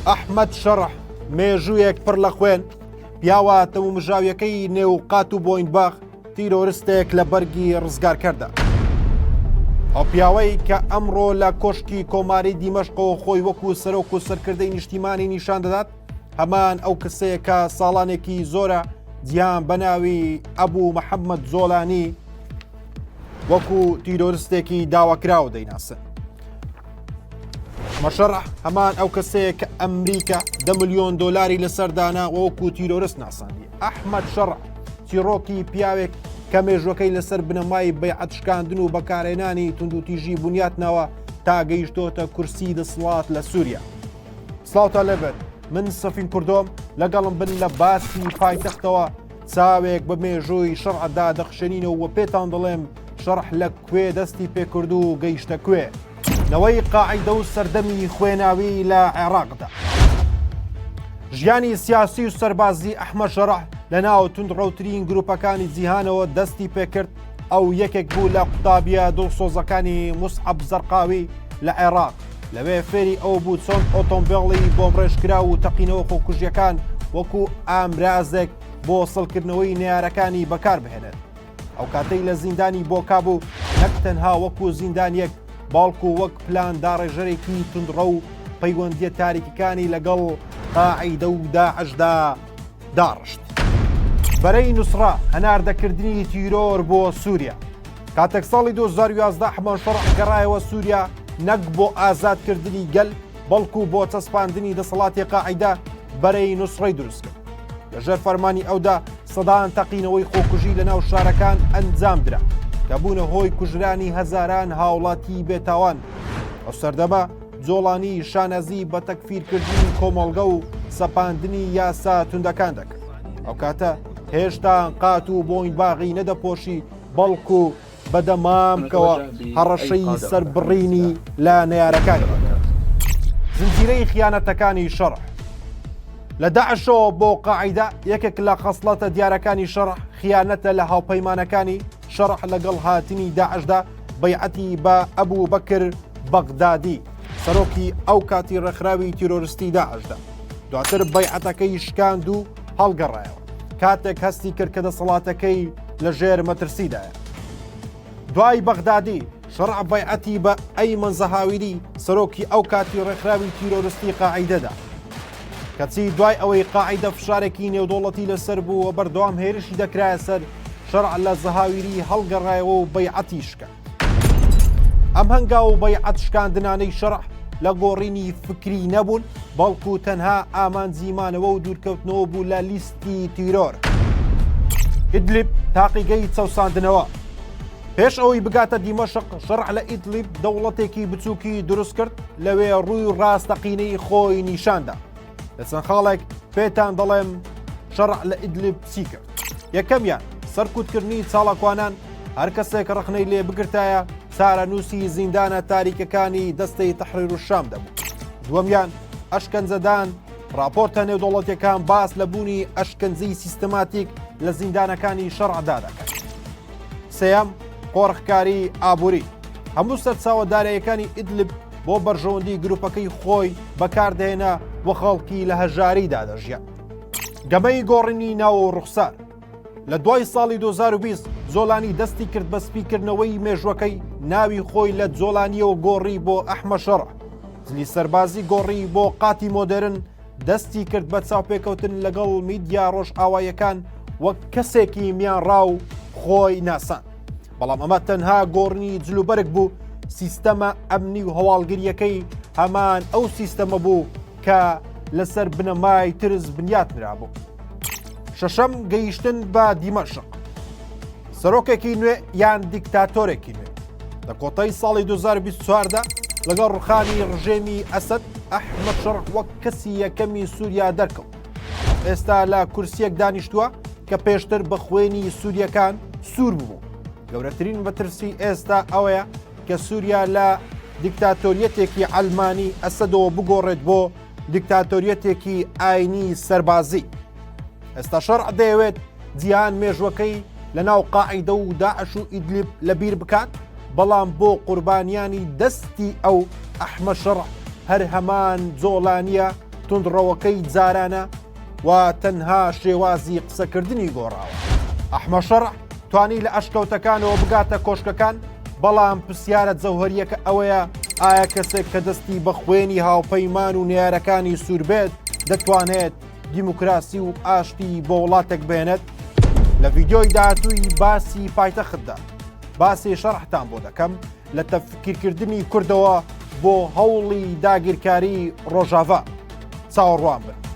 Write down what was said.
ئەحمەد شەڕح مێژوویەک پڕ لە خوێن پیاوە تەمومژاویەکەی نێوقات و بۆینباخ تیرۆریستێک لە بەرگی ڕزگارکەردا. ئەو پیاوەی کە ئەمڕۆ لە کۆشکی کۆماری دیمەشقەوە خۆی وەکو سەرۆک و سەرکردەی نیشتیمانی نیشان دەدات، هەمان ئەو کەسەیە کە ساڵانێکی زۆرە جیان بە ناوی ئەبوو محەممەد زۆلانی وەکو تیرۆریستێکی داواکراوە دەیناسن. مەشەڕح هەمان ئەو کەسەیە کە ئەمریکا 10 ملیۆن دۆلاری لەسەردانا وەکو تیرۆریست ناساندی. ئەحمەد شەڕح چیرۆکی پیاوێک کە مێژوەکەی لەسەر بنەمای بەیعەت شکاندن و بەکارهێنانی توندوتیژی بنیاتنەوە تا گەیشتۆتە کورسی دەسەڵات لە سووریا. سڵاوتە لەبەر، من سەفین کوردۆم لەگەڵم بن لە باسی پایتەختەوە چاوێک بە مێژووی شەڕعدا دەخشێنینەوە و پێتان دەڵێم شەڕح لە کوێ دەستی پێکرد و گەیشتە کوێ. نەوەی قاعیدە و سەردەمی خوێناوی لە عێراقدا. ژیانی سیاسی و سەربازی ئەحمەد شەڕح لە ناو توندڕەوترین گروپەکانی جیهانەوە دەستی پێکرد. ئەو یەکێک بوو لە قوتابیە دڵسۆزەکانی موسعەب زەرقاوی لە عێراق. لەوێ فێری ئەو بوو چۆن ئۆتۆمبیڵی بۆ ڕێژکرا و تەقینەوە خۆکوژیەکان وەکو ئامرازێک بۆ سڵکردنەوەی نێارەکانی بەکار بهێنێت. ئەو کاتەی لە زیندانی بۆ کابوو نەک تەنها وەکو زیندانیەک باڵکو وەک پلان داڕێژەرێکی توندڕە و پەیوەندیە تاریکەکانی لەگەڵ قاعیدە و داعشدا داڕشت. بەرەی نووسڕا هەناردەکردنی تیرۆر بۆ سووریا. کاتێک ساڵی 2011 ئەحمەد شەڕح گەڕایەوە سووریا نەک بۆ ئازادکردنی گەل بەڵکو بۆ چەسپاندنی دەسەڵاتی قاعیدە بەرەی نووسڕەی دروست کرد. لەژێر فەرمانی ئەودا سەدان تەقینەوەی خۆکوژی لە ناو شارەکان ئەنجام درا کە بوونە هۆی کوژرانی هەزاران هاوڵاتی بێتاوان. ئەو سەردەما جۆڵانی شانەزی بە تەکفیرکردنی کۆمەڵگە و سەپاندنی یاسا توندەکان دەکرد. ئەو کاتە هێشتا قات و بۆینباغی نەدەپۆشی بەڵکو بەدەمامکەوە هەڕەشەی سەربڕینی لە نەیارەکانی زنجیرەی خیانەتەکانی شەڕح. لە داعشەوە بۆ قاعیدە یەکێک لە خەسڵەتە دیارەکانی شەڕح خیانەتە لە هاوپەیمانەکانی شەڕح لەگەڵ هاتنی داعشدا بەیعەتی بە ئەبوو بەکر بەغدادی سەرۆکی ئەو کاتی ڕێکخراوی تیرۆریستی داعشدا. دواتر بەیعەتەکەی شکاند و هەڵگەڕایەوە کاتێک هەستی کرد کە دەسەڵاتەکەی لە ژێر مەترسیدایە. دوای بەغدادی شەڕح بەیعەتی بە ئەیمەن زەهاویری سەرۆکی ئەو کاتی ڕێکخراوی تیرۆریستی قاعیدەدا. کەچی دوای ئەوەی قاعیدە فشارێکی نێودوڵەتی لەسەر بوو و بەردەوام هێرشی دەکرایە سەر، شەڕح لە زەهاویری هەڵگەڕایەوە و بەیعەتی شکاند. ئەم هەنگاو و بەیعەت شکاندنانەی شەڕح لە گۆڕینی فکری نەبوون بەڵکو تەنها ئامانجیمانەوە و دوورکەوتنەوە بوو لە لیستی تیرۆر. ئیدلیب تاقیگەی چەوساندنەوە. پێش ئەوەی بگاتە دیمەشق، شەڕح لە ئیدلیب دەوڵەتێکی بچووکی دروست کرد لەوێ ڕووی ڕاستەقینەی خۆی نیشاندا. لە چەند خاڵێک پێتان دەڵێم شەڕح لە ئیدلیب چی کرد. یەکەمیان سەرکوتکردنی چاڵەکوانان، هەر کەسێک ڕخنەی لێ بگرتایە چارەنووسی زیندانە تاریکەکانی دەستەی تەحریر الشام دەبوو. دووەمیان ئەشکەنجەدان، راپۆرتە نێودوڵەتیەکان باس لە بوونی ئەشکەنجەی سیستەماتیک لە زیندانەکانی شەڕعدا دەکات. سێەم قۆڕخکاری ئابووری. هەموو سەرچاوەدارەیەکانی ئیدلیب بۆ بەرژەوەندی گروپەکەی خۆی بەکاردەهێنا وە خەڵکی لە هەژاریدا دەژیان. گەمەی گۆڕینی ناو و ڕوخسار. لە دوای ساڵی 2020 زۆلانی دەستی کرد بە سپیکردنەوەی مێژوەکەی ناوی خۆی لە جۆلانیەوە گۆڕی بۆ ئەحمەد شەڕح. زلی سەربازی گۆڕی بۆ قاتی مۆدرن دەستی کرد بە چاوپێکەوتن لەگەڵ میدیا ڕۆژئاوایەکان وەک کەسێکی میانڕاو خۆی ناسان. بەڵام ئەمە تەنها گۆڕنی جلوبەرگ بوو. سیستەمە ئەمنی و هەواڵگریەکەی هەمان ئەو سیستەمە بوو کە لەسەر بنەمای ترس بنیات نرابوو. شەشەم گەیشتن بە دیمەشق. سەرۆکێکی نوێ یان دیکتاتۆرێکی نوێ. لە کۆتای ساڵی 2024دا لەگەڵ ڕوخانی ڕژێمی ئەسەد، ئەحمەد شەڕح وەک کەسی یەکەمی سووریا دەرکەوت. ئێستا لە کورسیەک دانیشتووە کە پێشتر بە خوێنی سووریەکان سوور بوو. گەورەترین بەترسی ئێستا ئەوەیە کە سووریا لە دیکتاتۆریەتێکی ئەلمانی ئەسەدەوە بگۆڕێت بۆ دیکتاتۆریەتێکی ئاینی سەربازی. ئێستا شەڕح دەیەوێت جیهان مێژوەکەی لە ناو قاعیدە و داعش و ئیدلیب لەبیر بکات، بەڵام بۆ قوربانیانی دەستی ئەو ئەحمەد شەڕح هەر هەمان جۆڵانیە تونڕەوەکەی جارانە و تەنها شێوازی قسەکردنی گۆڕاوە. ئەحمەد شەڕع توانی لە ئەشکەوتەکانەوە بگاتە کۆشکەکان، بەڵام پرسیارە جەوهەریەکە ئەوەیە ئایا کەسێک کە دەستی بە خوێنی هاوپەیمان و نێارەکانی سوور بێت دەتوانێت دیموکراسی و ئاشتی بۆ وڵاتێک بێنێت؟ لە ڤیدیۆی داهاتووی باسی پایتەختدا باسی شەڕحتان بۆ دەکەم لە تەفکیرکردنی کوردەوە بۆ هەوڵی داگیرکاری ڕۆژاوا. چاوەڕوان بن.